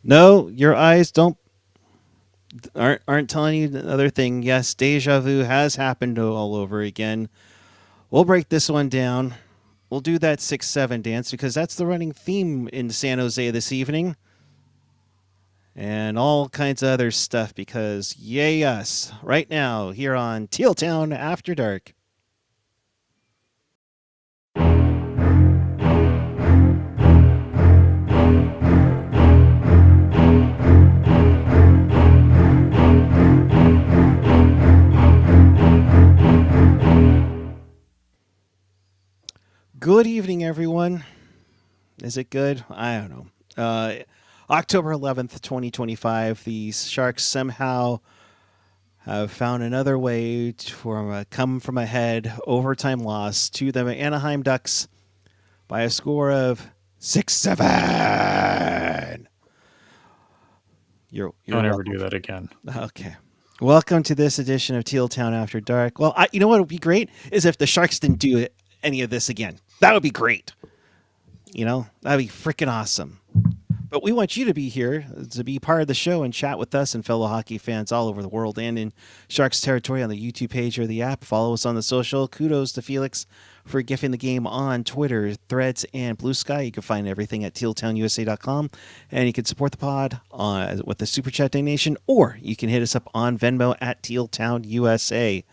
No, your eyes don't aren't telling you another thing. Yes, deja vu has happened all over again. We'll break this one down. We'll do that 6-7 dance because that's the running theme in San Jose this evening. And all kinds of other stuff because yay us right now here on Teal Town After Dark. Good evening, everyone. Is it good? I don't know. October 11th, 2025, the Sharks somehow have found another way to come from ahead overtime loss to the Anaheim Ducks by a score of 6-7. Don't ever do that again. Okay. Welcome to this edition of Teal Town After Dark. Well, you know what would be great is if the Sharks didn't do any of this again. That would be great. That'd be freaking awesome. But we want you to be here to be part of the show and chat with us and fellow hockey fans all over the world and in Sharks territory on the YouTube page or the app. Follow us on the social. Kudos to Felix for gifting the game on Twitter, Threads, and Blue Sky. You can find everything at tealtownusa.com. And you can support the pod with a Super Chat donation, or you can hit us up on Venmo at tealtownusa.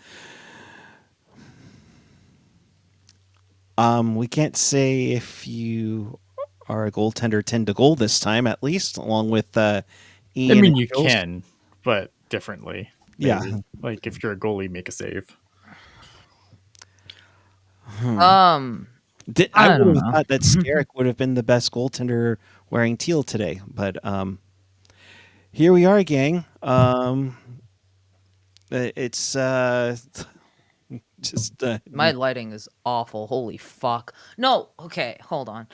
We can't say if you are a goaltender 10 to goal this time, at least, along with Ian. I mean, you can, but differently. Maybe. Yeah. Like if you're a goalie, make a save. I would have thought that Skarek would have been the best goaltender wearing teal today, but here we are, gang. It's just my lighting is awful. Holy fuck! No, okay, hold on.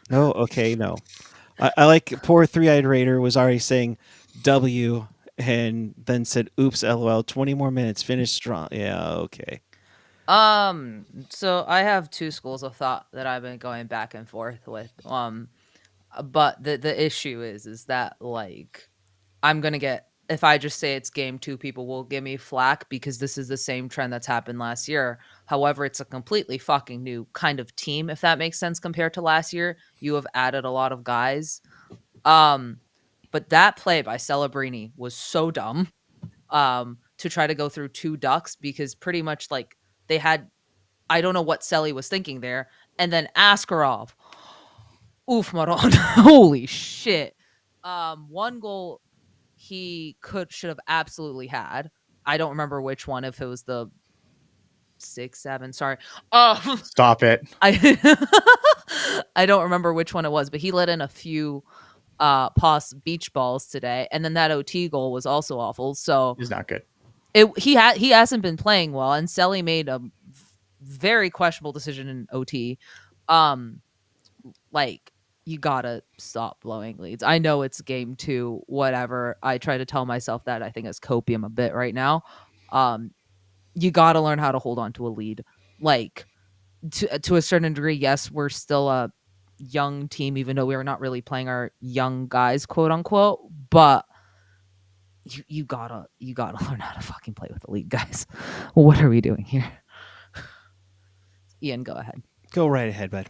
No, okay, no. I like poor Three-Eyed Raider was already saying W and then said, "Oops, LOL." 20 more minutes, finish strong. Yeah, okay. So I have two schools of thought that I've been going back and forth with. But the issue is that like I'm gonna get, if I just say it's game 2, people will give me flack because this is the same trend that's happened last year. However, it's a completely fucking new kind of team, if that makes sense compared to last year. You have added a lot of guys. But that play by Celebrini was so dumb. To try to go through 2 Ducks because pretty much like they had, I don't know what Selly was thinking there, and then Askarov. Oof, Maron. Holy shit. One goal he should have absolutely had. I don't remember which one, if it was the 6-7. Sorry. Stop it. I don't remember which one it was, but he let in a few beach balls today, and then that OT goal was also awful. So he's not good. He hasn't been playing well, and Selly made a very questionable decision in OT. Like, you gotta stop blowing leads. I know it's game 2, whatever. I try to tell myself that. I think it's copium a bit right now. You gotta learn how to hold on to a lead. Like, to a certain degree, yes, we're still a young team, even though we're not really playing our young guys, quote unquote. But you gotta learn how to fucking play with the lead, guys. What are we doing here? Ian, go ahead. Go right ahead, bud.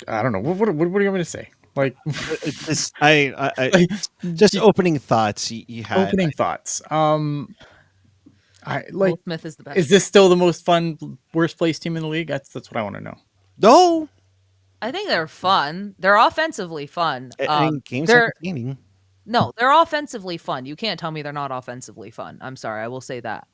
I don't know. What do you want me to say? Like, I just opening thoughts you had. Opening thoughts. I like. Smith is the best. Is this still the most fun, worst place team in the league? That's what I want to know. No, I think they're fun. They're offensively fun. I mean, games are entertaining. No, they're offensively fun. You can't tell me they're not offensively fun. I'm sorry, I will say that.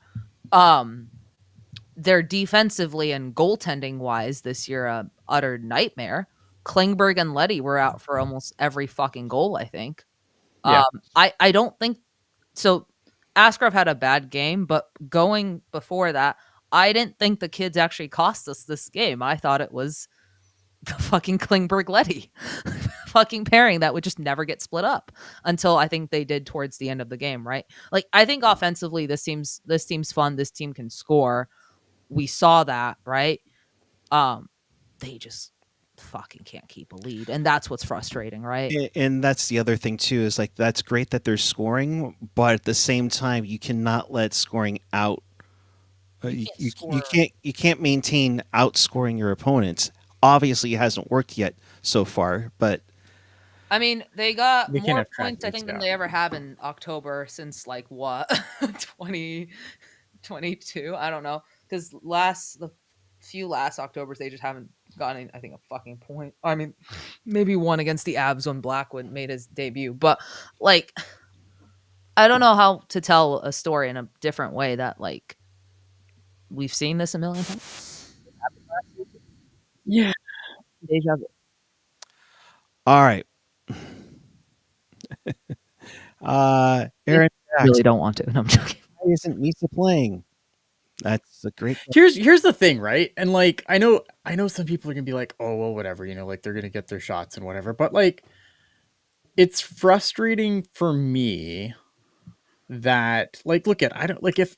They're defensively and goaltending wise this year a utter nightmare. Klingberg and Leddy were out for almost every fucking goal, I think. Yeah. I don't think so. Askarov had a bad game, but going before that, I didn't think the kids actually cost us this game. I thought it was the fucking Klingberg Leddy fucking pairing that would just never get split up until I think they did towards the end of the game, right? Like, I think offensively this team's fun. This team can score. We saw that, right? They just fucking can't keep a lead, and that's what's frustrating, right? And that's the other thing too, is like that's great that they're scoring, but at the same time, you cannot let scoring out. You You, can't you, score. you can't maintain outscoring your opponents. Obviously, it hasn't worked yet so far, but I mean, they got They can't more have track points, I meets, think, than yeah. they ever have in October since like what 2022. I don't know, because the few last Octobers they just haven't gotten, I think, a fucking point. I mean, maybe one against the Abs when Blackwood made his debut, but like, I don't know how to tell a story in a different way that like we've seen this a million times. Yeah. Deja vu. all right. Aaron Really Jackson, don't want to. No, I'm joking. why isn't Misa playing? That's a great question. Here's the thing, right? And like I know some people are gonna be like, oh well, whatever, like they're gonna get their shots and whatever. But like it's frustrating for me that like look at I don't like if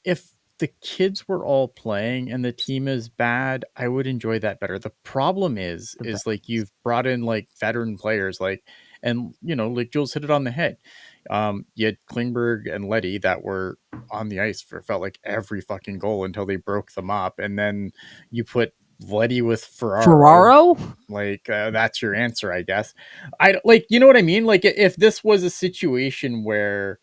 the kids were all playing and the team is bad, I would enjoy that better. The problem is like you've brought in like veteran players like and like Jules hit it on the head. You had Klingberg and Letty that were on the ice for felt like every fucking goal until they broke them up, and then you put Letty with Ferraro? like that's your answer, I guess. I like you know what I mean. Like if this was a situation where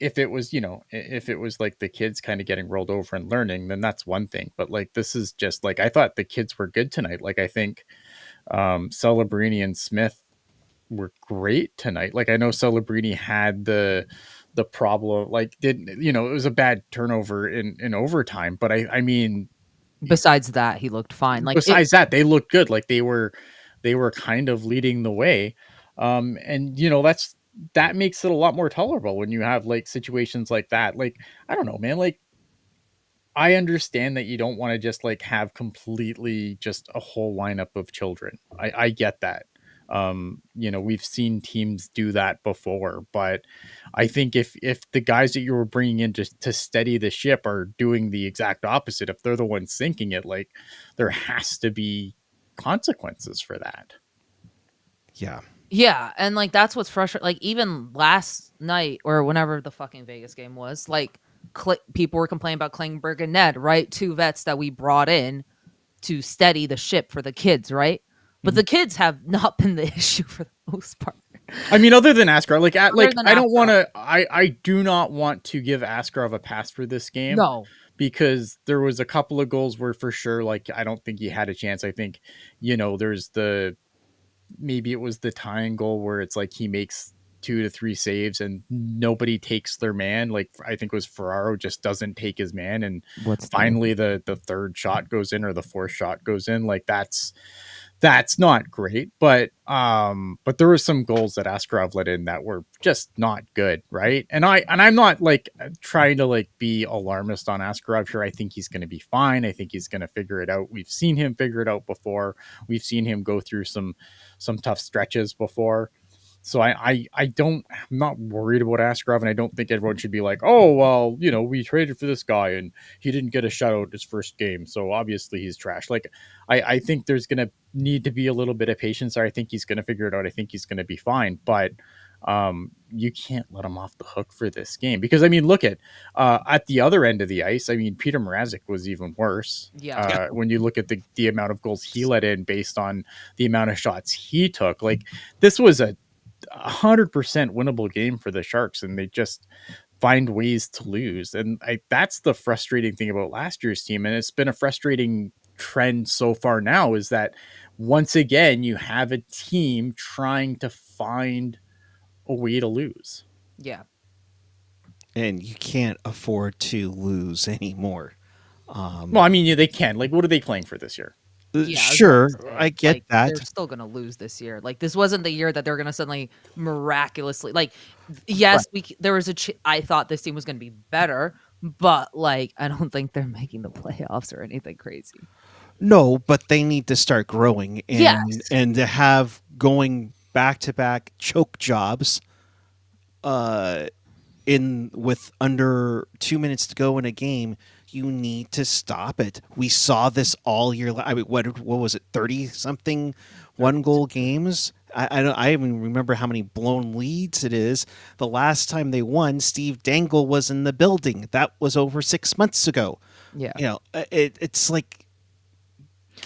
if it was if it was like the kids kind of getting rolled over and learning, then that's one thing. But like this is just like I thought the kids were good tonight. Like I think Celebrini and Smith were great tonight. Like I know Celebrini had the problem, like didn't it was a bad turnover in overtime, but I mean Besides that, he looked fine. Like besides that, they looked good. Like they were kind of leading the way. And that makes it a lot more tolerable when you have like situations like that. Like, I don't know, man. Like I understand that you don't want to just like have completely just a whole lineup of children. I get that. We've seen teams do that before, but I think if the guys that you were bringing in just to steady the ship are doing the exact opposite, if they're the ones sinking it, like there has to be consequences for that. Yeah. yeah, and like that's what's frustrating. Like even last night or whenever the fucking Vegas game was, like people were complaining about Klingberg and Ned, right? Two vets that we brought in to steady the ship for the kids, right? But the kids have not been the issue for the most part. I mean, other than Askarov, Other than I don't want Askarov. to. I do not want to give Askarov a pass for this game. No. Because there was a couple of goals where for sure, like I don't think he had a chance. I think, there's maybe it was the tying goal where it's like he makes 2 to 3 saves and nobody takes their man. Like I think it was Ferraro just doesn't take his man, and What's finally the third shot goes in or the fourth shot goes in. Like that's not great, but there were some goals that Askarov let in that were just not good, right? And I'm not like trying to like be alarmist on Askarov here. I think he's going to be fine. I think he's going to figure it out. We've seen him figure it out before. We've seen him go through some tough stretches before. So I'm not worried about Askarov, and I don't think everyone should be like, oh well, we traded for this guy and he didn't get a shutout his first game, so obviously he's trash. Like I think there's gonna need to be a little bit of patience there. I think he's gonna figure it out. I think he's gonna be fine, but you can't let him off the hook for this game because I mean, look at the other end of the ice. I mean, Peter Mrazek was even worse. Yeah. When you look at the amount of goals he let in based on the amount of shots he took, like this was a 100% winnable game for the Sharks, and they just find ways to lose. And that's the frustrating thing about last year's team, and it's been a frustrating trend so far now, is that once again you have a team trying to find a way to lose. Yeah. And you can't afford to lose anymore. Well, I mean, yeah, they can. Like, what are they playing for this year? Yeah, Sure, I get like, that. they're still gonna lose this year. Like this wasn't the year that they're gonna suddenly miraculously like. Yes, there was I thought this team was gonna be better, but like I don't think they're making the playoffs or anything crazy. No, but they need to start growing Yes. and to have going back to back choke jobs. in with under 2 minutes to go in a game, you need to stop it. We saw this all year. I mean, what was it? 30 something 1 goal games. I even remember how many blown leads it is. The last time they won, Steve Dangle was in the building. That was over 6 months ago. Yeah. It's like,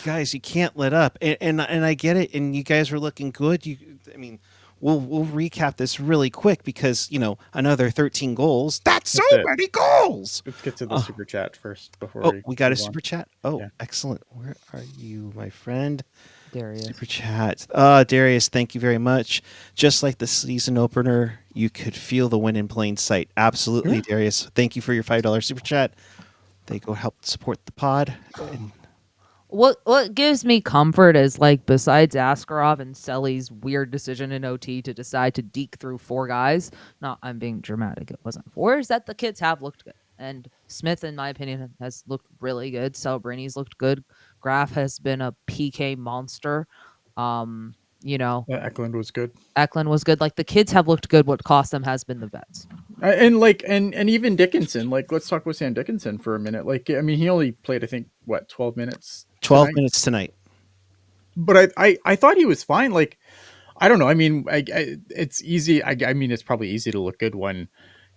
guys, you can't let up. And I get it. And you guys are looking good. I mean, we'll recap this really quick because another 13 goals. That's so That's it. many goals. Let's get to the super chat first before Oh, we got a move on. super chat. Oh, Yeah. excellent. Where are you, my friend? Darius. Super chat. Darius, thank you very much. Just like the season opener, you could feel the win in plain sight. Absolutely, Yeah. Darius. Thank you for your $5 super chat. They go help support the pod. And What gives me comfort is, like, besides Askarov and Selly's weird decision in OT to decide to deke through 4 guys, not I'm being dramatic, it wasn't 4, is that the kids have looked good. And Smith, in my opinion, has looked really good. Celebrini looked good. Graf has been a PK monster. Eklund was good. Eklund was good. Like, the kids have looked good. What cost them has been the vets. And even Dickinson. Like, let's talk with Sam Dickinson for a minute. Like, I mean, he only played, I think, 12 minutes. 12 tonight? minutes tonight. But I thought he was fine. Like, I don't know. I mean, it's easy. I mean, it's probably easy to look good when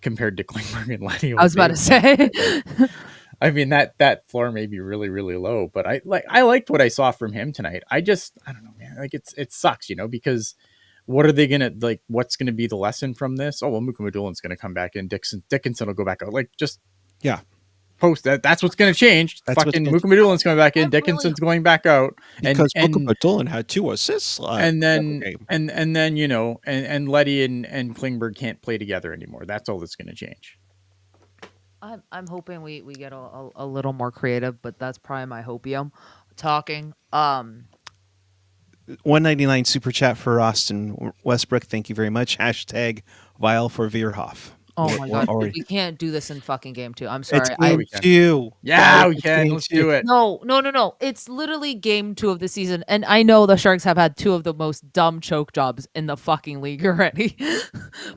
compared to Klingberg and Letty. I was about to say. I mean, that floor may be really, really low, but I liked what I saw from him tonight. I don't know, man. Like, it sucks, because what are they gonna, like? What's gonna be the lesson from this? Oh well, Mukumadulin's gonna come back in. Dickinson will go back out. Like, just post that. That's what's gonna change. That's Fucking Mukumadulin's coming back in. Dickinson's going back out. Because and Mukumadulin had 2 assists. and then and then and Letty and Klingberg can't play together anymore. That's all that's gonna change. I'm hoping we get a little more creative, but that's probably my hopium talking. 199 super chat for Austin Westbrook. Thank you very much. Hashtag Vile for Veerhoff. Oh my god, we can't do this in fucking game 2. I'm sorry. It's game 2. Yeah, we can. Let's do it. No. It's literally game 2 of the season, and I know the Sharks have had 2 of the most dumb choke jobs in the fucking league already.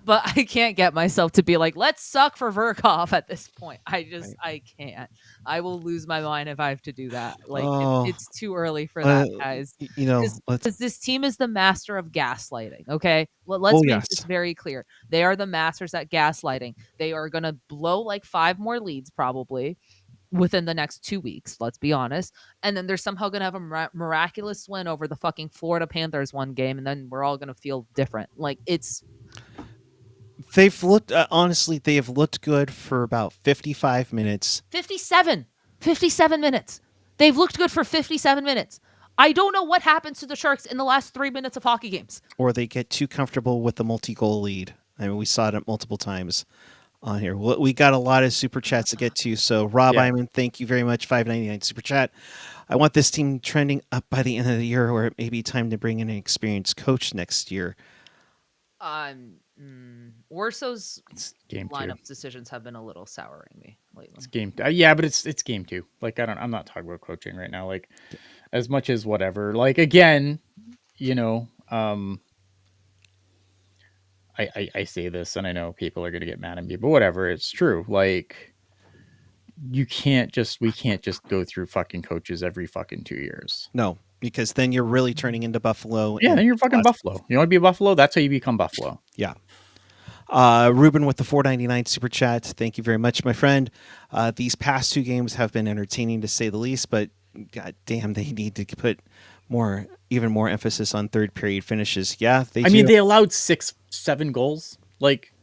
But I can't get myself to be like, let's suck for Verkov at this point. I can't. I will lose my mind if I have to do that. Like, it's too early for that, guys. Because this team is the master of gaslighting. Okay, let's make this very clear. They are the masters at gaslighting. They are going to blow like 5 more leads probably within the next 2 weeks, let's be honest. And then they're somehow going to have a miraculous win over the fucking Florida Panthers one game, and then we're all going to feel different. Like, they've looked, honestly, they have looked good for about 55 minutes. 57 minutes. They've looked good for 57 minutes. I don't know what happens to the Sharks in the last 3 minutes of hockey games. Or they get too comfortable with the multi-goal lead. I mean, we saw it multiple times on here. We got a lot of super chats to get to. So, Rob Iman, thank you very much. $5.99 super chat. I want this team trending up by the end of the year, or it may be time to bring in an experienced coach next year. Orso's game lineup 2. decisions have been a little souring me lately. It's game, yeah, but it's game 2. Like, I'm not talking about coaching right now. Like, as much as whatever. Like, again, I say this, and I know people are going to get mad at me, but whatever, it's true. Like, we can't just go through fucking coaches every fucking 2 years. No, because then you're really turning into Buffalo. Yeah, then you're fucking Buffalo. You want to be Buffalo? That's how you become Buffalo. Yeah. Ruben with the $4.99 super chat. Thank you very much, my friend. These past 2 games have been entertaining to say the least, but god damn, they need to put even more emphasis on third period finishes. Yeah, I mean, they allowed 6-7 goals. Like,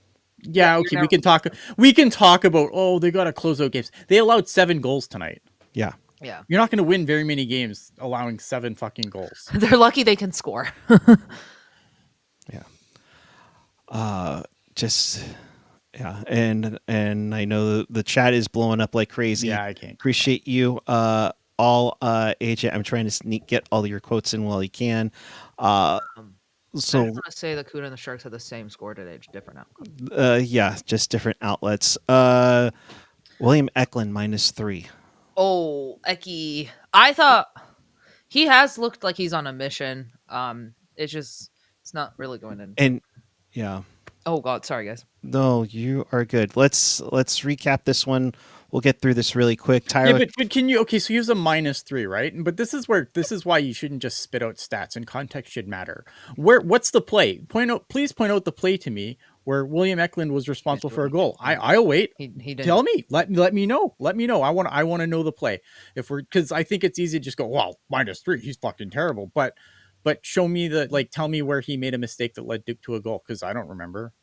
yeah, okay, we can talk about, they got to close out games. They allowed 7 goals tonight. Yeah. Yeah. You're not going to win very many games allowing 7 fucking goals. They're lucky they can score. Yeah. And I know the chat is blowing up like crazy. Yeah, I can't. Appreciate you. AJ, I'm trying to get all your quotes in while you can. So I just want to say the Cuda and the Sharks had the same score today, just different outcome. Yeah, just different outlets. William Eklund -3. Oh, Eki. I thought he has looked like he's on a mission. It's not really going in. And yeah, Oh God, sorry guys. No, you are good. Let's recap this one. We'll get through this really quick. Yeah, Tyler, but can you? Okay, so use a -3, right? But this is why you shouldn't just spit out stats, and context should matter. What's the play? Please point out the play to me where William Eklund was responsible for a goal. I'll wait. He didn't. Tell me. Let me know. Let me know. I want to know the play. If we're because I think it's easy to just go, well, -3. He's fucking terrible. But show me tell me where he made a mistake that led Duke to a goal because I don't remember.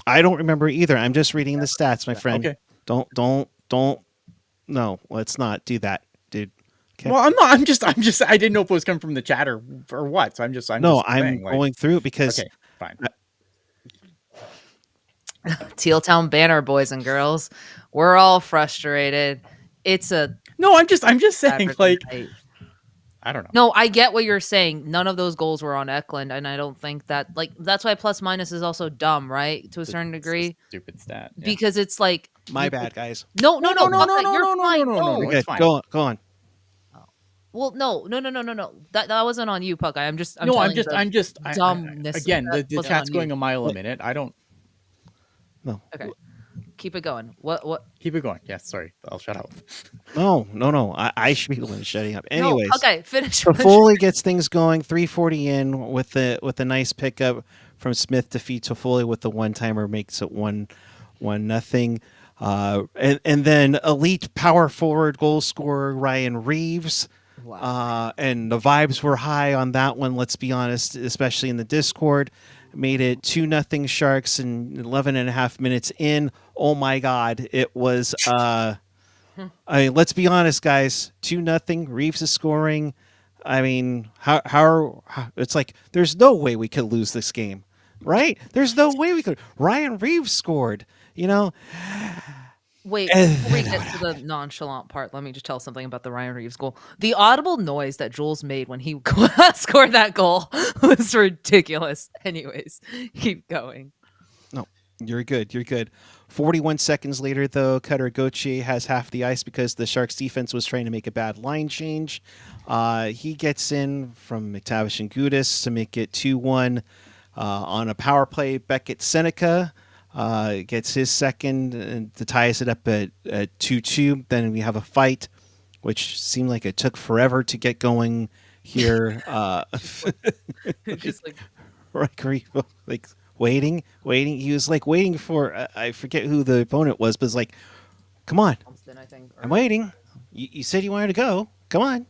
I don't remember either. I'm just reading the stats, my friend. Okay. Don't. No, let's not do that, dude. Okay. Well, I'm not. I'm just. I didn't know if it was coming from the chat or what. So I'm just saying, going through it because okay, fine. Teal Town banner, boys and girls. We're all frustrated. It's a No, I'm just saying, Saturday night. I don't know. No, I get what you're saying. None of those goals were on Eklund, and I don't think that that's why plus minus is also dumb, right? To a certain degree, Stupid stat. Yeah. because it's like my bad, guys. no, No, you're fine. no, You're it's good. fine. Go on. Well, no. That wasn't on you, Puckguy. I'm just dumbness. Again, the wasn't chat's on going you. a mile a minute. I don't. No. Okay, keep it going. What? Keep it going. Yeah, sorry. I'll shut up. No. I should be the one shutting up. Anyways. No, okay, finish. Toffoli gets things going. 3:40 in with a nice pickup from Smith to feed Toffoli with the one timer makes it 1-0. And then elite power forward goal scorer Ryan Reeves. And the vibes were high on that one. Let's be honest, especially in the Discord. Made it 2-0 Sharks in 11 and a half minutes in. Oh my God, it was. I mean, let's be honest, guys. 2-0. Reeves is scoring. I mean, how it's like there's no way we could lose this game, right? There's no way we could. Ryan Reeves scored. You know. Wait, before we get to the nonchalant part, let me just tell something about the Ryan Reeves goal. The audible noise that Jules made when he scored that goal was ridiculous. Anyways, keep going. No, you're good. 41 seconds later, though, Cutter Gauthier has half the ice because the Sharks defense was trying to make a bad line change. He gets in from McTavish and Gudis to make it 2-1 on a power play. Beckett Seneca gets his second and to ties it up at 2-2. Then we have a fight, which seemed like it took forever to get going here. Just like waiting. He was like waiting for I forget who the opponent was, but it's like, come on, I think, I'm waiting. You said you wanted to go. Come on.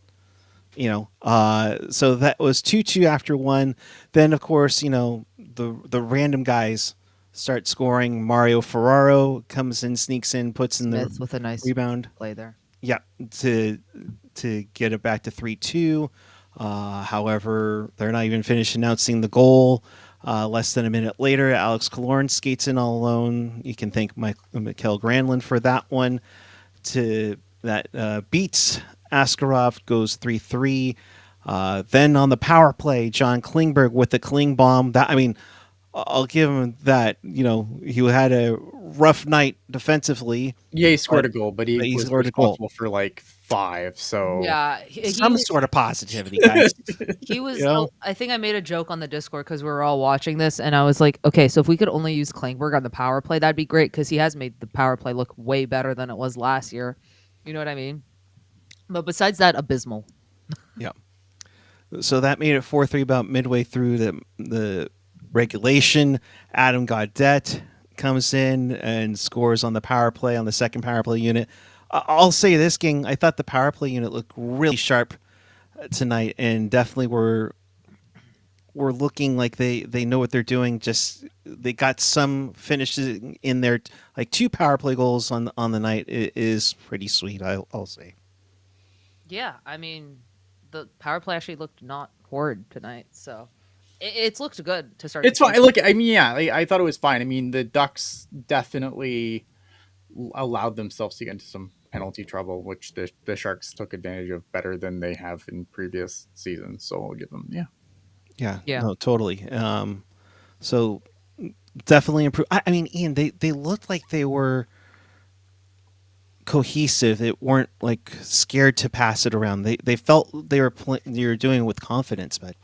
So that was 2-2 after one. Then of course, the random guys start scoring. Mario Ferraro comes in, sneaks in, puts in Smith the with a nice rebound. play there. Yeah, to get it back to 3-2. However, they're not even finished announcing the goal. Less than a minute later, Alex Killorn skates in all alone. You can thank Mikhail Granlund for that one. That beats Askarov, goes 3-3. Then on the power play, John Klingberg with the Kling bomb. I'll give him that. He had a rough night defensively. Yeah, he scored a goal, but he was scored a goal responsible for like 5. So Yeah, some sort of positivity, guys. he was. I think I made a joke on the Discord because we were all watching this, and I was like, okay, so if we could only use Klingberg on the power play, that'd be great because he has made the power play look way better than it was last year. You know what I mean? But besides that, abysmal. Yeah. So that made it 4-3 about midway through the regulation. Adam Gaudette comes in and scores on the power play on the second power play unit. I'll say this, gang. I thought the power play unit looked really sharp tonight, and definitely were looking like they know what they're doing. Just they got some finishes in there, like 2 power play goals on the night is pretty sweet. I'll say. Yeah, I mean, the power play actually looked not horrid tonight, so it's looked good to start. It's fine. Look, I mean, yeah, I thought it was fine. I mean, the Ducks definitely allowed themselves to get into some penalty trouble, which the Sharks took advantage of better than they have in previous seasons. So I'll give them, Yeah. No, totally. So definitely improve. I mean, Ian, they looked like they were cohesive. They weren't like scared to pass it around. They felt they were doing it with confidence, but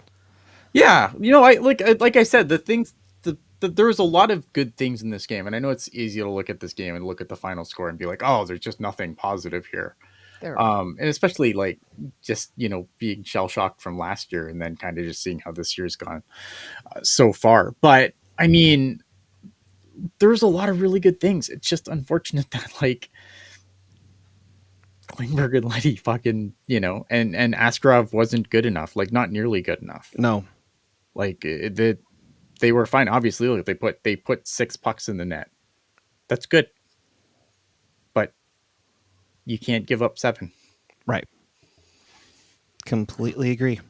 yeah. I like I said, the there was a lot of good things in this game, and I know it's easy to look at this game and look at the final score and be like, oh, there's just nothing positive here. There are. And especially like just being shell shocked from last year and then kind of just seeing how this year's gone so far. But I mean, there's a lot of really good things. It's just unfortunate that like Klingberg and Letty fucking and Askarov wasn't good enough, like not nearly good enough. No. Like they were fine. Obviously, look, they put 6 pucks in the net. That's good, but you can't give up 7. Right. Completely agree.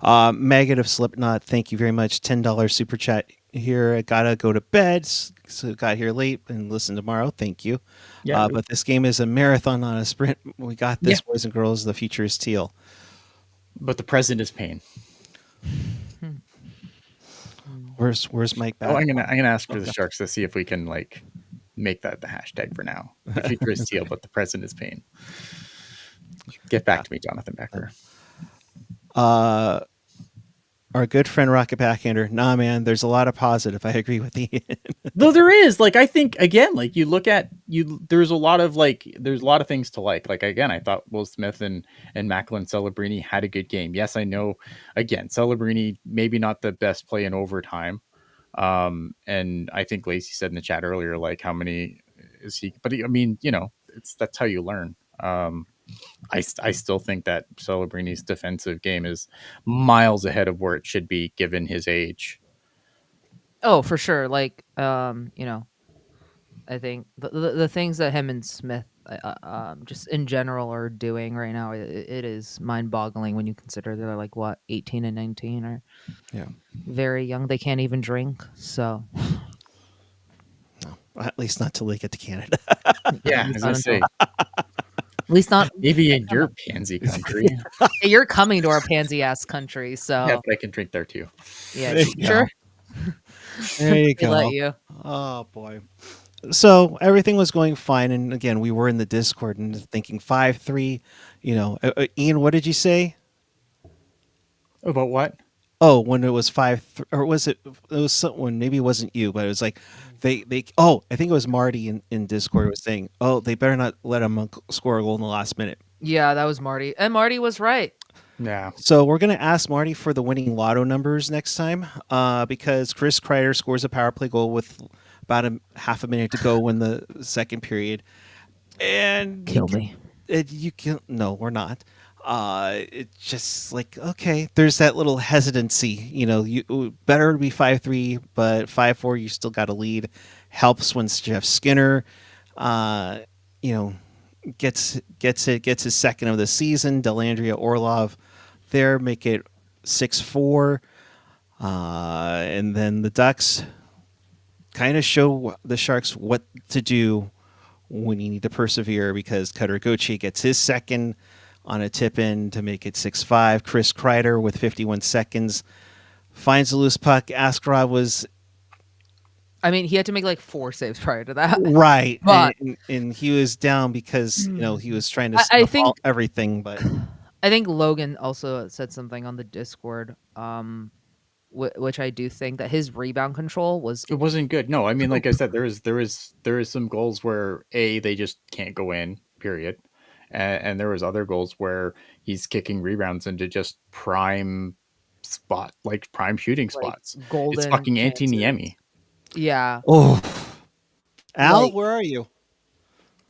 Maggot of Slipknot, thank you very much. $10 super chat here. I gotta go to bed, so got here late and listen tomorrow. Thank you. Yeah, But this game is a marathon, not a sprint. We got this, boys and girls. The future is teal. but the present is pain. Where's Mike back? Oh, I'm gonna ask for the Sharks to see if we can like make that the hashtag for now. The future is teal, but the present is pain. Get back to me, Jonathan Becker. Our good friend Rocket Backhander. Nah, man, there's a lot of positive. I agree with Ian. Though there is, like, I think again, like you look at there's a lot of things to like. Like again, I thought Will Smith and Macklin Celebrini had a good game. Yes, I know. Again, Celebrini maybe not the best play in overtime. And I think Lacey said in the chat earlier, like how many is he? But I mean, that's how you learn. I still think that Celebrini's defensive game is miles ahead of where it should be given his age. Oh, for sure. Like, I think the things that him and Smith, just in general, are doing right now, it is mind-boggling when you consider they're like 18 and 19, or very young. They can't even drink. So, No, at least not till they get to Canada. Yeah, as I say, at least not. maybe in your pansy country. You're coming to our pansy ass country, so Yeah, but I can drink there too. yeah, There you sure. There you We go. let you. Oh boy. So everything was going fine, and again, we were in the Discord and thinking 5-3. Ian, what did you say? About what? Oh, when it was 5, or was it? It was someone. Maybe it wasn't you, but it was like they. Oh, I think it was Marty in Discord was saying, "Oh, they better not let him score a goal in the last minute." Yeah, that was Marty, and Marty was right. Yeah. So we're gonna ask Marty for the winning lotto numbers next time, because Chris Kreider scores a power play goal with about half a minute to go in the second period, and Kill me. you can no, we're not. It's just like, okay, there's that little hesitancy. You better to be 5-3, but 5-4, you still got a lead. Helps when Jeff Skinner, gets his second of the season. Delandria Orlov there make it 6-4, and then the Ducks kind of show the Sharks what to do when you need to persevere, because Cutter Gauthier gets his second on a tip in to make it 6-5. Chris Kreider with 51 seconds finds a loose puck. Askarov was I mean, he had to make like 4 saves prior to that. right, But and he was down because he was trying to I stuff think everything. But I think Logan also said something on the Discord, which I do think that his rebound control was. It wasn't good. No, I mean, like I said, there is some goals where they just can't go in. Period. And there was other goals where he's kicking rebounds into just prime shooting spots. Golden. It's fucking chances. Antti-Niemi. Yeah. oh, Al, Like- where are you?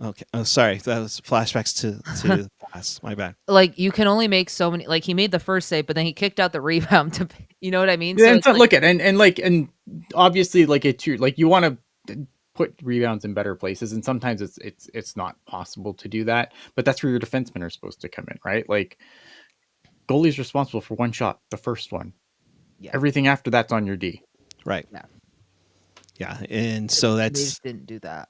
Okay. Oh, sorry. That was flashbacks to the past. My bad. Like, you can only make so many. Like, he made the first save, but then he kicked out the rebound to. You know what I mean? Yeah, So and it's like, look at and obviously like it's true. Like you want to put rebounds in better places, and sometimes it's not possible to do that. But that's where your defensemen are supposed to come in, right? Like goalie's responsible for one shot, the first one. Yeah. Everything after that's on your D. Right. Yeah. Yeah, and so they that's just didn't do that.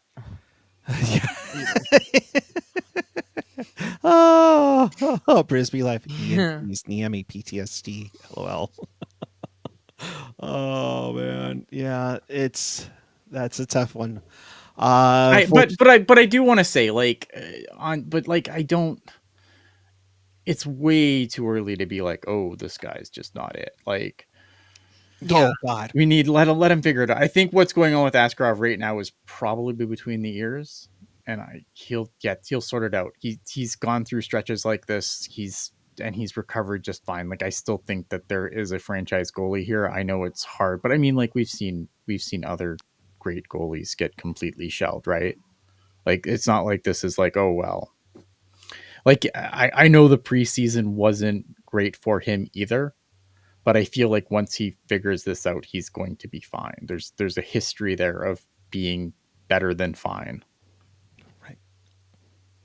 oh, Brisbee life. He's Niemi PTSD. LOL. Oh man, yeah, that's a tough one. But I do want to say I don't. It's way too early to be like, oh, this guy's just not it. Like, Yeah. Oh God. We need let him figure it out. I think what's going on with Askarov right now is probably between the ears, and he'll sort it out. He's gone through stretches like this. He's recovered just fine. Like I still think that there is a franchise goalie here. I know it's hard, but I mean, like we've seen other great goalies get completely shelled, right? Like it's not like this is like, oh well. Like I know the preseason wasn't great for him either, but I feel like once he figures this out, he's going to be fine. There's a history there of being better than fine. Right.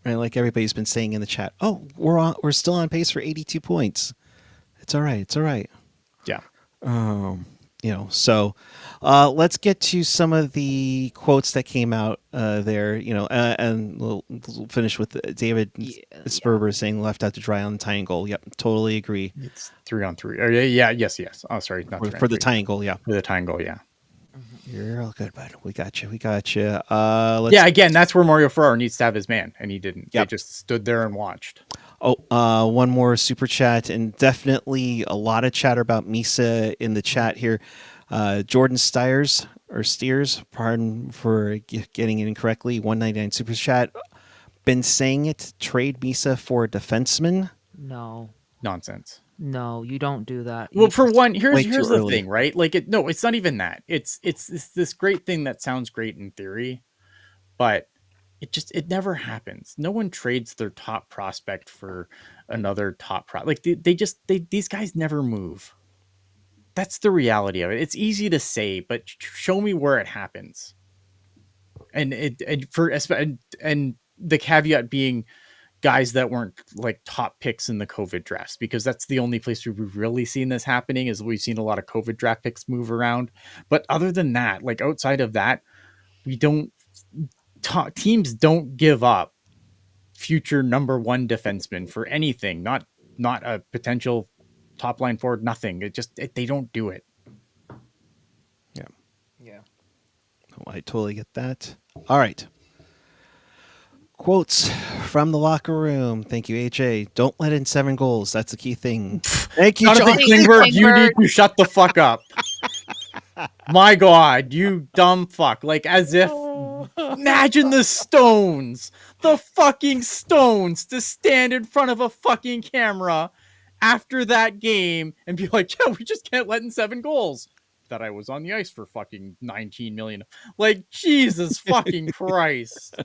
And like everybody's been saying in the chat, oh, we're still on pace for 82 points. It's all right. It's all right. Yeah. So let's get to some of the quotes that came out there, and we'll finish with David Sperber saying left out to dry on the tying goal. Yep, totally agree. It's 3-on-3. Oh, yeah, yes. Oh, sorry, not for the tying goal. Yeah, for the tying goal. Yeah, you're all good, bud. We got you. Again, that's where Mario Ferraro needs to have his man, and he didn't. Yep. They just stood there and watched. Oh, one more super chat, and definitely a lot of chatter about Misa in the chat here. Jordan Steers, pardon for getting it incorrectly, 199 super chat. Been saying it, trade Misa for a defenseman? No. Nonsense. No, you don't do that. Well, for one, here's the early. thing, right? Like, it's not even that. It's this great thing that sounds great in theory, but it never happens. No one trades their top prospect for another top like these guys never move. That's the reality of it. It's easy to say, but show me where it happens. And the caveat being guys that weren't like top picks in the COVID drafts, because that's the only place we've really seen this happening. Is we've seen a lot of COVID draft picks move around, but other than that, like outside of that, we don't. Teams don't give up future number one defenseman for anything. Not a potential top line forward. Nothing. They don't do it. Yeah. Oh, I totally get that. All right. Quotes from the locker room. Thank you, AJ. Don't let in 7 goals. That's the key thing. Thank you, Jonathan Klingberg. You need to shut the fuck up. My God, you dumb fuck. Like, as if, imagine the fucking Stones to stand in front of a fucking camera after that game and be like, yeah, we just can't let in 7 goals. That I was on the ice for fucking 19 million. Like, Jesus fucking Christ.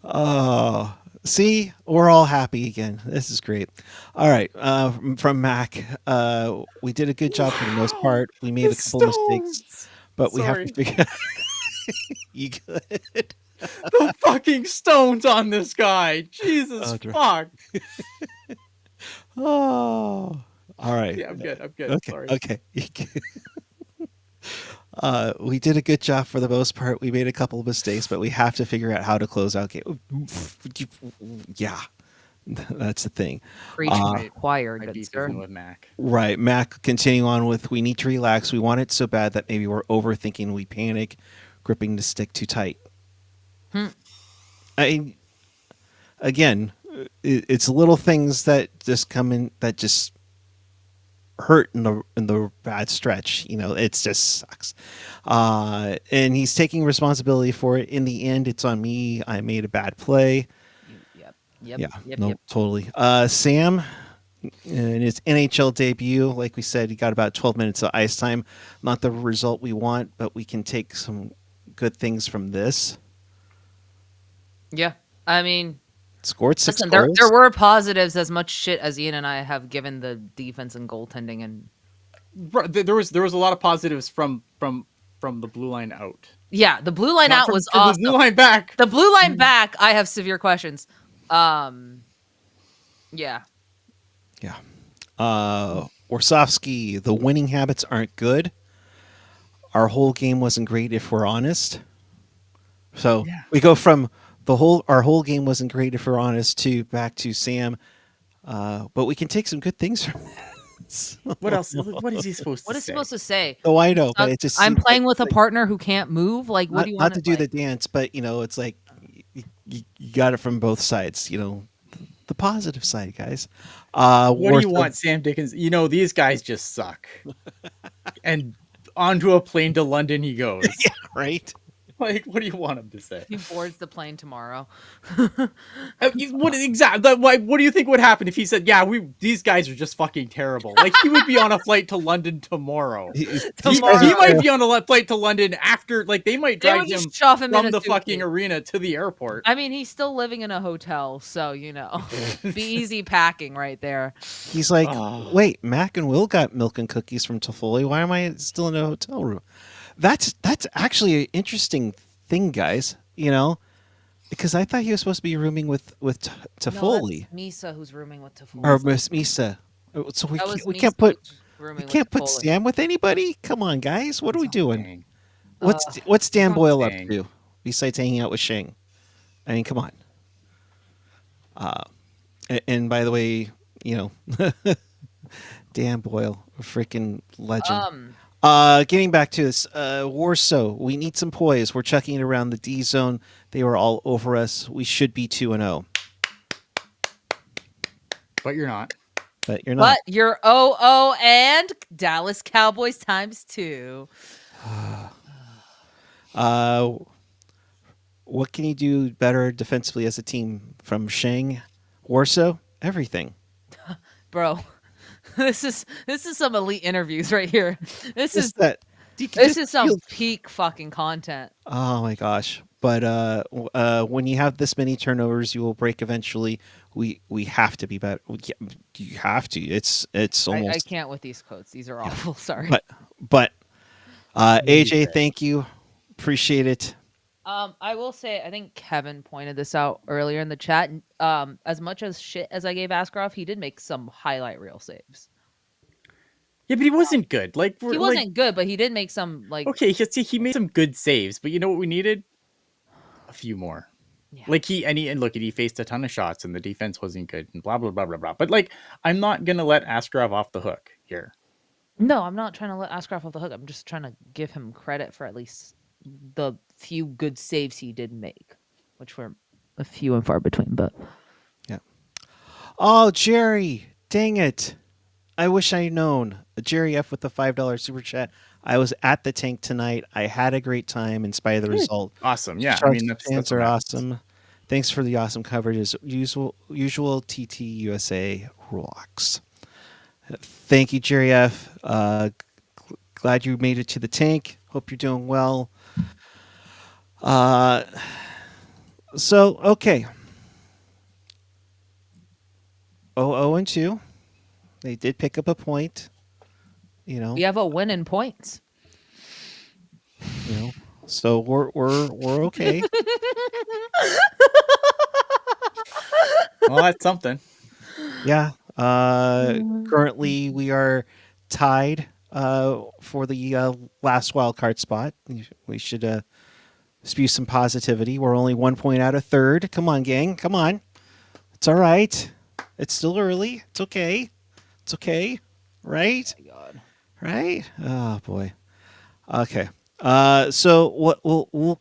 Oh, see, we're all happy again. This is great. All right. From Mac, we did a good job for the most part. We made a couple mistakes, but we have to figure You good? The fucking Stones on this guy. Jesus fuck. Oh, all right. Yeah, I'm good. Okay. Sorry. Okay. We did a good job for the most part. We made a couple of mistakes, but we have to figure out how to close out game. Yeah, that's the thing. Preaching choir, I'd be good sir. with Mac. Right. Mac, continuing on with, we need to relax. We want it so bad that maybe we're overthinking. We panic, gripping the stick too tight. Again, it's little things that just come in that just hurt in the bad stretch. It just sucks. And he's taking responsibility for it. In the end, it's on me. I made a bad play. Yep. Totally. Sam, in his NHL debut, like we said, he got about 12 minutes of ice time. Not the result we want, but we can take some good things from this. Yeah. I mean, scored 6 listen, goals. There were positives, as much shit as Ian and I have given the defense and goaltending, and there was a lot of positives from the blue line out. Yeah, the blue line out was awesome. The blue line back. The blue line back, I have severe questions. Yeah. Warsofsky, the winning habits aren't good. Our whole game wasn't great, if we're honest. So we go from our whole game wasn't great, if we're honest, to back to Sam. But we can take some good things from this. What else? What is he supposed to say? What is he supposed to say? Oh, I know, but it just I'm playing with a partner who can't move. Like, what do you want to do the dance? But it's like you got it from both sides. the positive side, guys. What do you Warsaw, want, Sam Dickens? These guys just suck. And onto a plane to London he goes. right? Like, what do you want him to say? He boards the plane tomorrow. What exactly? What do you think would happen if he said, "Yeah, these guys are just fucking terrible"? Like, he would be on a flight to London tomorrow. These He guys are might be on a flight to London after, like, they might They drag would him just shove him in from a the fucking suitcase. arena to the airport. I mean, he's still living in a hotel, so be easy packing right there. He's like, Oh. wait, Mac and Will got milk and cookies from Toffoli. Why am I still in a hotel room? That's actually an interesting thing, guys. Because I thought he was supposed to be rooming with No, Toffoli that's Misa who's rooming with Toffoli. or Miss Misa. So we That was can't, we Misa can't put who's rooming we can't with put Toffoli. Sam with anybody. Come on, guys, what are we doing? Dang. What's Dan not Boyle up saying. to besides hanging out with Shang? I mean, come on. And by the way, Dan Boyle, a freaking legend. Getting back to this, Warsaw, we need some poise. We're chucking it around the D zone. They were all over us. We should be 2-0, But you're not. but you're not. But you're 0-0 and Dallas Cowboys ×2. What can you do better defensively as a team from Shang? Warsaw? Everything. Bro, this is some elite interviews right here. This is some peak fucking content. Oh my gosh. But when you have this many turnovers, you will break eventually. We have to be better. You have to. It's almost. I can't with these quotes. These are awful. Sorry. But AJ, thank you. Appreciate it. I will say, I think Kevin pointed this out earlier in the chat. As much as shit as I gave Askarov, he did make some highlight reel saves. Yeah, but he wasn't good. Like, He wasn't good, but he did make some Okay, he made some good saves, but you know what we needed? A few more. Yeah. Like he faced a ton of shots and the defense wasn't good and blah blah blah blah blah. But like, I'm not gonna let Askarov off the hook here. No, I'm not trying to let Askarov off the hook. I'm just trying to give him credit for at least the few good saves he did make, which were a few and far between. But yeah. Oh, Jerry! Dang it! I wish I'd known. Jerry F with the $5 super chat. I was at the tank tonight. I had a great time in spite of the result. Awesome. Yeah, Sharks that's fans are awesome. Thanks for the awesome coverage. As usual, TT USA rocks. Thank you, Jerry F. Glad you made it to the tank. Hope you're doing well. So okay. 0-2. They did pick up a point. we have a win in points. So we're okay. Well, that's something. Yeah. Currently we are tied for the last wild card spot. We should spew some positivity. We're only 1 point out of third. Come on, gang. Come on. It's all right. It's still early. It's okay. It's okay. Right? Oh my God. Right? Oh boy. Okay. So what we'll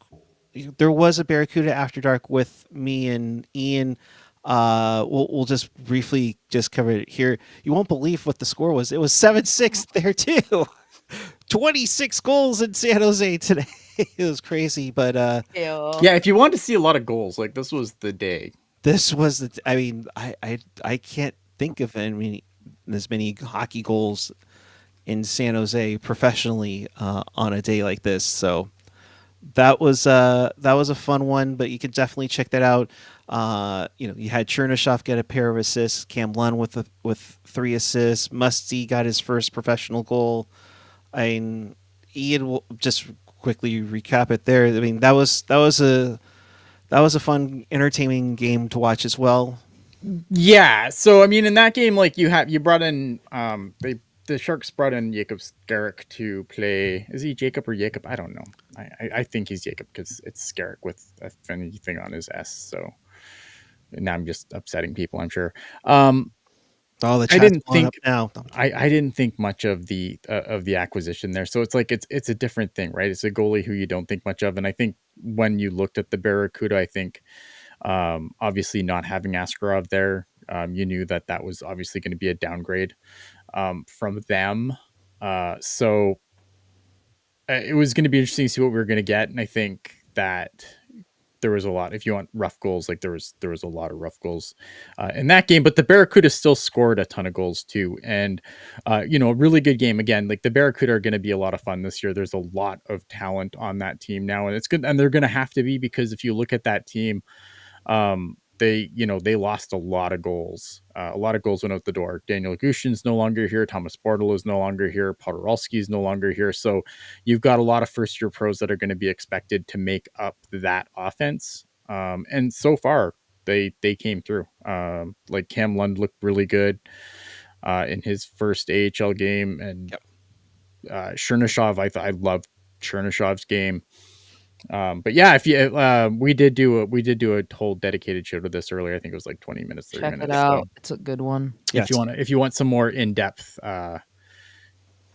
there was a Barracuda After Dark with me and Ian. We'll just briefly just cover it here. You won't believe what the score was. It was 7-6 there too. 26 goals in San Jose today. It was crazy, but yeah, if you want to see a lot of goals, like this was the day. This was the. I mean, I can't think of as many hockey goals in San Jose professionally on a day like this. So that was a fun one, but you can definitely check that out. You had Chernyshov get a pair of assists, Cam Lund with 3 assists, Musty got his first professional goal. I mean, Ian will just quickly recap it there. I mean, that was a fun, entertaining game to watch as well. Yeah. So I mean, in that game, like you brought in the Sharks brought in Jacob Skarek to play. Is he Jacob or Jacob? I don't know. I think he's Jacob because it's Skarek with anything on his S. So now I'm just upsetting people, I'm sure. The I didn't blowing think up now. I didn't think much of the acquisition there. So it's like it's a different thing, right? It's a goalie who you don't think much of, and I think when you looked at the Barracuda, I think obviously not having Askarov there You knew that was obviously going to be a downgrade from them. So it was going to be interesting to see what we were going to get, and I think that there was a lot. If you want rough goals, like there was a lot of rough goals in that game, but the Barracuda still scored a ton of goals too, and a really good game. Again, like the Barracuda are going to be a lot of fun this year. There's a lot of talent on that team now, and it's good, and they're going to have to be, because if you look at that team, they lost a lot of goals. A lot of goals went out the door. Daniel Gushin's no longer here. Thomas Bartel is no longer here. Podorowski is no longer here. So you've got a lot of first year pros that are going to be expected to make up that offense. And so far they came through. Like Cam Lund looked really good in his first AHL game, and Chernyshov, I loved Chernyshov's game. But yeah, if you we did do a whole dedicated show to this earlier. I think it was like 20 minutes, 30 Check minutes. it out. So It's a good one. if you want some more in depth,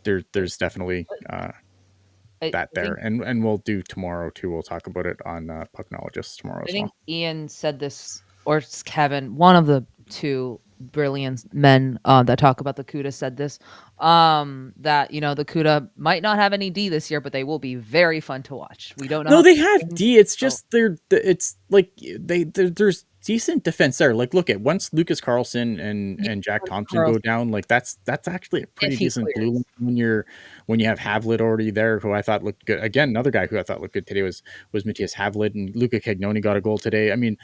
there's definitely that there, and we'll do tomorrow too. We'll talk about it on Pucknologist tomorrow as well. I think Ian said this, or it's Kevin, one of the two brilliant men that talk about the CUDA said this, that the CUDA might not have any D this year, but they will be very fun to watch. We don't know. No, they have D. It's just it's like there's decent defense there. Like, look at once Lucas Carlson and Jack Thompson go down, like that's actually a pretty decent blue line when you have Havlet already there, who I thought looked good. Again, another guy who I thought looked good today was Matthias Havlet, and Luca Cagnoni got a goal today. I mean,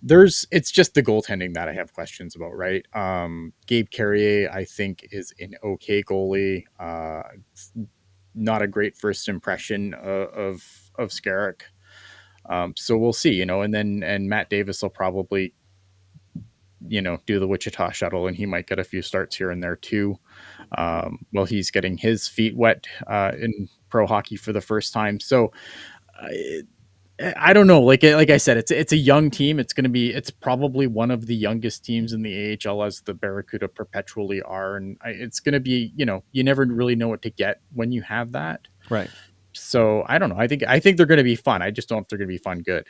it's just the goaltending that I have questions about, right? Gabe Carrier, I think, is an okay goalie. Not a great first impression of Skarek. So we'll see, and Matt Davis will probably, do the Wichita shuttle, and he might get a few starts here and there too. Well, he's getting his feet wet in pro hockey for the first time. So I don't know. Like I said, it's a young team. It's probably one of the youngest teams in the AHL, as the Barracuda perpetually are. And it's going to be, you never really know what to get when you have that. Right. So I don't know. I think they're going to be fun. I just don't know if they're going to be fun good.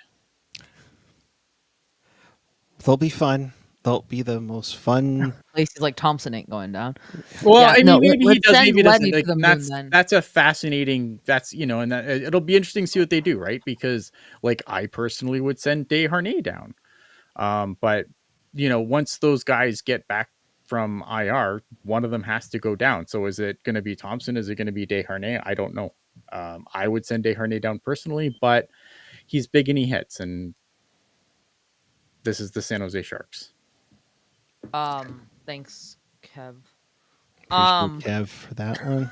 They'll be fun. They'll be the most fun. Places like Thompson ain't going down. Well, yeah, I mean, maybe he does. Maybe he doesn't. Like, that's a fascinating. And that it'll be interesting to see what they do, right? Because like I personally would send Desharnais down, but once those guys get back from IR, one of them has to go down. So is it going to be Thompson? Is it going to be Desharnais? I don't know. I would send Desharnais down personally, but he's big and he hits, and this is the San Jose Sharks. Thanks, Kev. Kev for that one.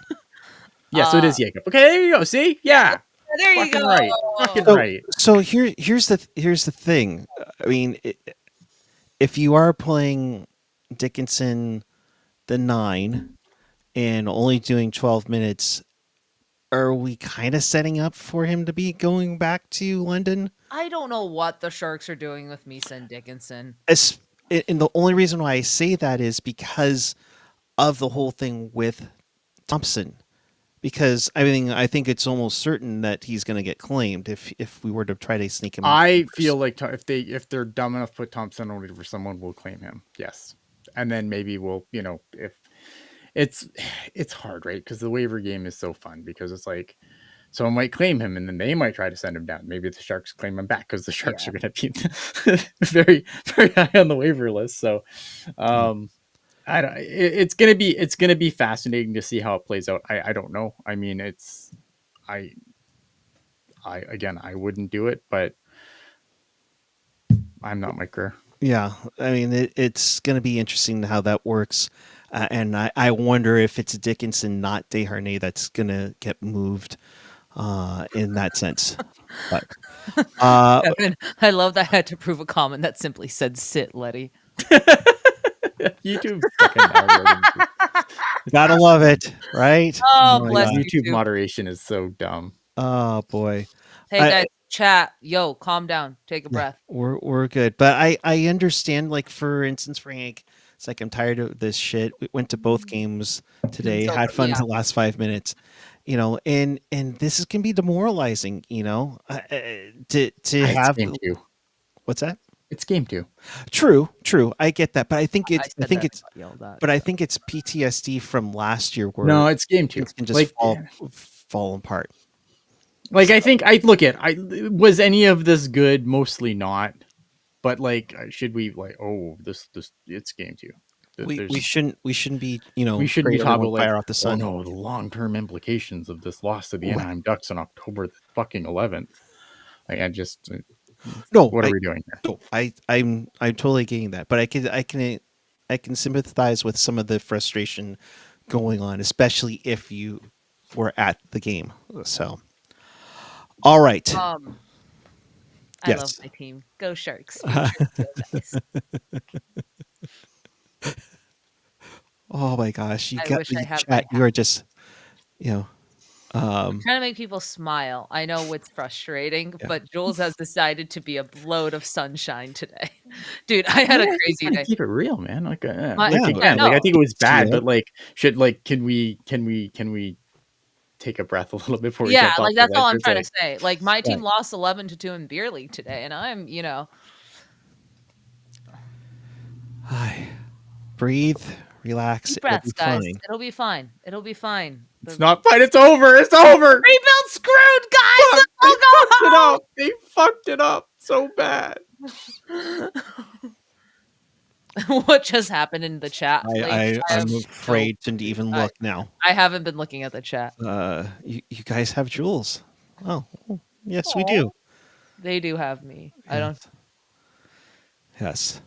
Yeah, so it is Jacob. Okay, there you go. See, yeah, there you go. Right. Fucking so, right. So here's the thing. I mean, if you are playing Dickinson the 9 and only doing 12 minutes, are we kind of setting up for him to be going back to London? I don't know what the Sharks are doing with Misa and Dickinson. And the only reason why I say that is because of the whole thing with Thompson. Because I think it's almost certain that he's going to get claimed if we were to try to sneak him. I feel like if they're dumb enough to put Thompson on for someone, will claim him. Yes, and then maybe we'll if it's hard, right? Because the waiver game is so fun, because it's like someone might claim him and then they might try to send him down. Maybe the Sharks claim him back because the Sharks are going to be very, very high on the waiver list. So, I don't. It's gonna be fascinating to see how it plays out. I don't know. I mean, I wouldn't do it, but I'm not Mike Greer. Yeah, I mean, it's going to be interesting how that works, and I wonder if it's Dickinson, not Desharnais, that's going to get moved in that sense. But I love that I had to prove a comment that simply said "sit, Letty." YouTube fucking gotta love it, right? Oh, bless YouTube moderation is so dumb. Oh boy. Hey guys, chat. Yo, calm down. Take a breath. We're good. But I understand, like, for instance, for Hank, it's like, I'm tired of this shit. We went to both games today, had fun the last 5 minutes. And this can be demoralizing, to have game 2. What's that? It's game 2. True. I get that, but I think I it's said that and got yelled at. but I think it's PTSD from last year where No, it's game 2. things can just fall apart. Like I think I was any of this good? Mostly not. But like, should we like? Oh, this it's game 2. We shouldn't be We shouldn't be create talking everyone about like, fire off the oh sun. no, the long term implications of this loss to the Well- Anaheim Ducks on October the fucking 11th. Like, I just No, what are we doing here? No, I'm totally getting that, but I can sympathize with some of the frustration going on, especially if you were at the game. So, all right. I Yes. love my team. Go Sharks. Go Sharks, go guys. Oh my gosh, you I got wish the I had chat. my You are just, you I'm trying to make people smile. I know it's frustrating, Yeah. but Jules has decided to be a load of sunshine today. Dude, I had a crazy day. Keep it real, man. Like, Yeah, again, no. like I think it was bad, Yeah. but like, should like, can we take a breath a little bit before we Yeah, jump off like the that's all ledge? I'm It's trying like, to say. Like my team Right. lost 11-2 in beer league today, and I'm, Hi. Breathe, relax. deep It'll breaths, be guys. fine. It'll be fine. It'll be fine. it's not fine. It's over. It's over. Rebuild screwed, guys. Fuck, Let's they all fucked it go up. They fucked it up so bad. home. What just happened in the chat? I'm have afraid to even look now. I haven't been looking at the chat. You guys have Jules. Oh, yes, we do. They do have me. I don't. Yes,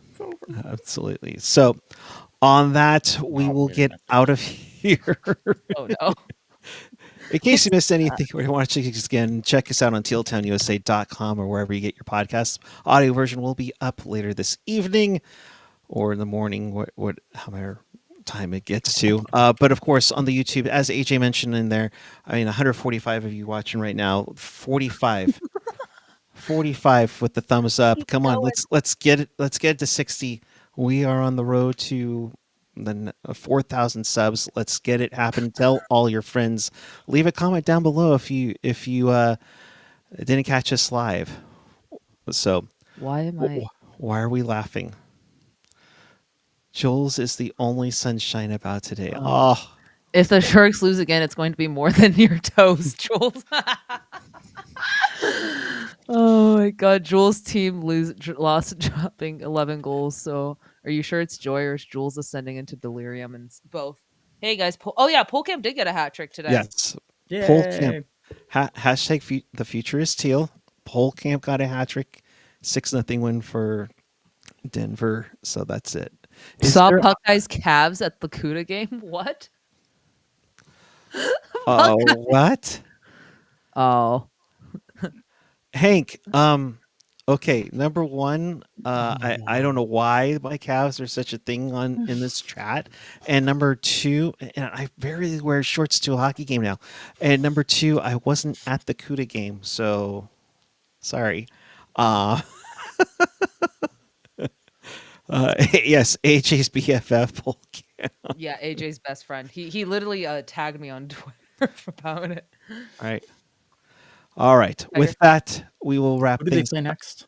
absolutely. So, on that, we will get out of here. Oh no. In case you missed anything or you want to check us again, check us out on tealtownusa.com or wherever you get your podcasts. Audio version will be up later this evening or in the morning, however time it gets to. But of course, on the YouTube, as AJ mentioned in there, I mean, 145 of you watching right now, 45 with the thumbs up. Come on, let's get it to 60. We are on the road to the 4,000 subs. Let's get it happen. Tell all your friends. Leave a comment down below if you didn't catch us live. So Why are we laughing? Jules is the only sunshine about today. Oh, if the Sharks lose again, it's going to be more than your toes, Jules. Oh my God, Jules' team lost, dropping 11 goals. So, are you sure it's Joy or is Jules ascending into delirium? And both. Hey guys, Puckguy did get a hat trick today. yes. Yay. Pole Camp. Hashtag the future is teal. Pole Camp got a hat trick. 6-0 win for Denver. So that's it. Saw Puckguy's calves at the Cuda game. What? Oh, what? Oh. Hank, okay, number one, I don't know why my calves are such a thing in this chat. And number two, and I rarely wear shorts to a hockey game now. And number two, I wasn't at the Cuda game, so sorry. Yes, AJ's BFF. Yeah, AJ's best friend. He literally tagged me on Twitter about it. All right. With that, we will wrap What do they things play up. next?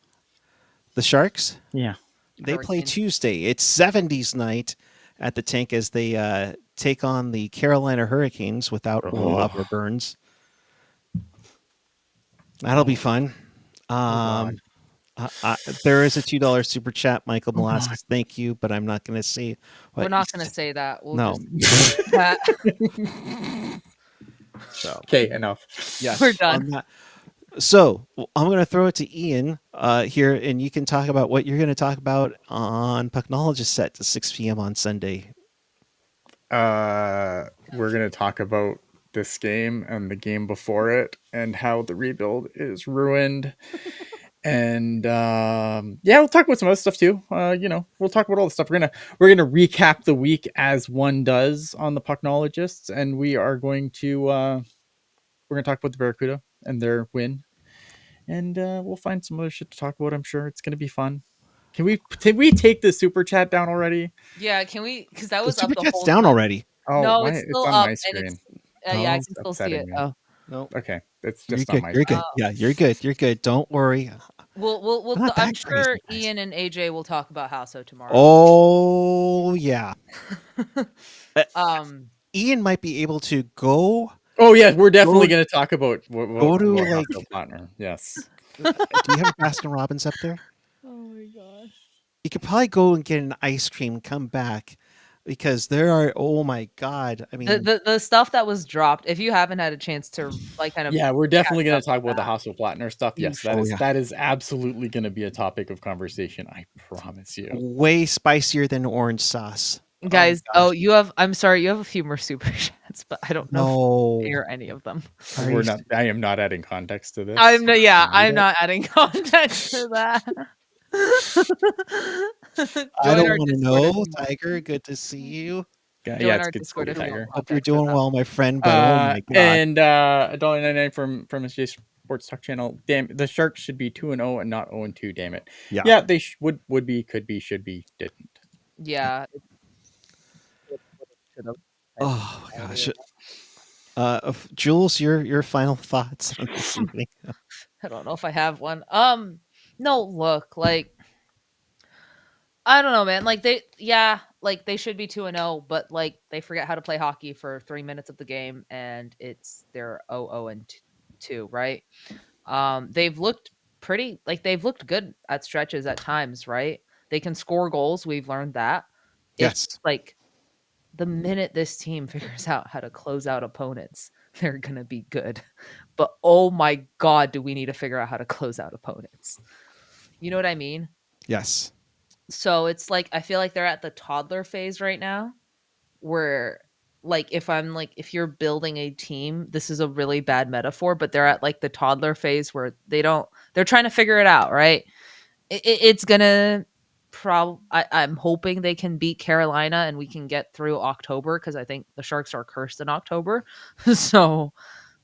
The Sharks? Yeah. They play Hurricanes. Tuesday. It's 70s night at the tank as they take on the Carolina Hurricanes without Oliver Burns. That'll be fun. There is a $2 super chat, Michael Molasses. Thank you, but I'm not going to say what We're not going to say that. We'll No. just Okay, enough. Yes, We're done. on that. So I'm going to throw it to Ian here, and you can talk about what you're going to talk about on Pucknologist set to 6 p.m. on Sunday. We're gonna talk about this game and the game before it and how the rebuild is ruined. And we'll talk about some other stuff too. We'll talk about all the stuff. We're gonna recap the week as one does on the Pucknologists, and we're going to talk about the Barracuda and their win, and we'll find some other shit to talk about. I'm sure it's gonna be fun. Can we take the super chat down already? Yeah, can we? Because that The was up super the chat's whole down time. already. Oh, No, why? it's still on up, my and screen. it's yeah, I it's can still see upsetting it. me. Oh, No, Okay, it's you're just good. on my You're screen. good. Yeah, you're good. You're good. Don't worry. They're not I'm that crazy, sure guys. Ian and AJ will talk about Hasso tomorrow. Oh yeah. Um, Ian might be able to go Oh yeah, we're definitely Go- going to talk about go to, like- Plattner. Yes. do you have a Baskin Robbins up there? oh my gosh. You could probably go and get an ice cream and come back because there are, oh my God. I mean, The stuff that was dropped, if you haven't had a chance to like kind of Yeah, we're definitely catch going up to talk on about the that. Plattner stuff. Yes, Oh, yeah. that is absolutely going to be a topic of conversation. I promise you. way spicier than orange sauce. Guys, gosh. I'm sorry, you have a few more super chats, but I don't know if No. I hear any of them. Are We're you- not. I am not adding context to this. I'm no, yeah, I need I'm it. not adding context to that. I Join don't our want to Discord if know. you want. Tiger, good to see you. Yeah, Join it's our good to see Discord you, if you Tiger. want Hope you're context for doing that. well, my friend, but oh my God. And $1.99 from SJ Sports Talk Channel. Damn, the Sharks should be 2-0 and not 0-2. Damn it. Yeah. Yeah, they would be, could be, should be, didn't. Yeah. Oh my gosh. Jules, your final thoughts on this evening. I don't know if I have one. No, look, like I don't know, man. Like they should be 2-0, but like they forget how to play hockey for 3 minutes of the game and they're 0-2, right? They've looked they've looked good at stretches at times, right? They can score goals, we've learned that. It's Yes. like the minute this team figures out how to close out opponents, they're going to be good. But oh my God, do we need to figure out how to close out opponents? You know what I mean? Yes. So it's like, I feel like they're at the toddler phase right now where like, if you're building a team, this is a really bad metaphor, but they're at like the toddler phase where they're trying to figure it out. Right. It's going to I'm hoping they can beat Carolina and we can get through October because I think the Sharks are cursed in October. So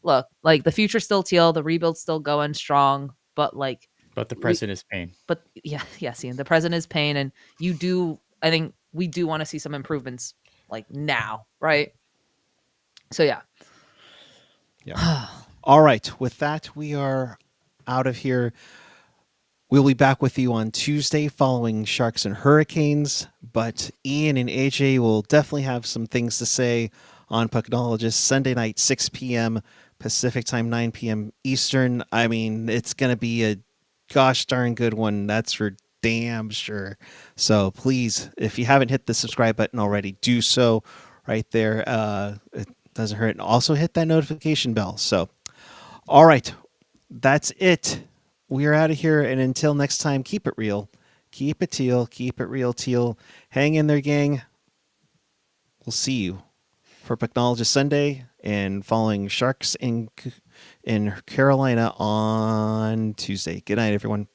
look, like the future's still teal, the rebuild's still going strong, but the present is pain. But yeah, Ian, the present is pain, and I think we do want to see some improvements like now, right? So yeah. All right. With that, we are out of here. We'll be back with you on Tuesday following Sharks and Hurricanes, but Ian and AJ will definitely have some things to say on Pucknologist Sunday night, 6 p.m. Pacific time, 9 p.m. Eastern. I mean, it's going to be a gosh darn good one. That's for damn sure. So please, if you haven't hit the subscribe button already, do so right there. It doesn't hurt. And also hit that notification bell. So, all right. That's it. We are out of here. And until next time, keep it real. Keep it teal. Keep it real teal. Hang in there, gang. We'll see you for Pucknologist Sunday and following Sharks in Carolina on Tuesday. Good night, everyone.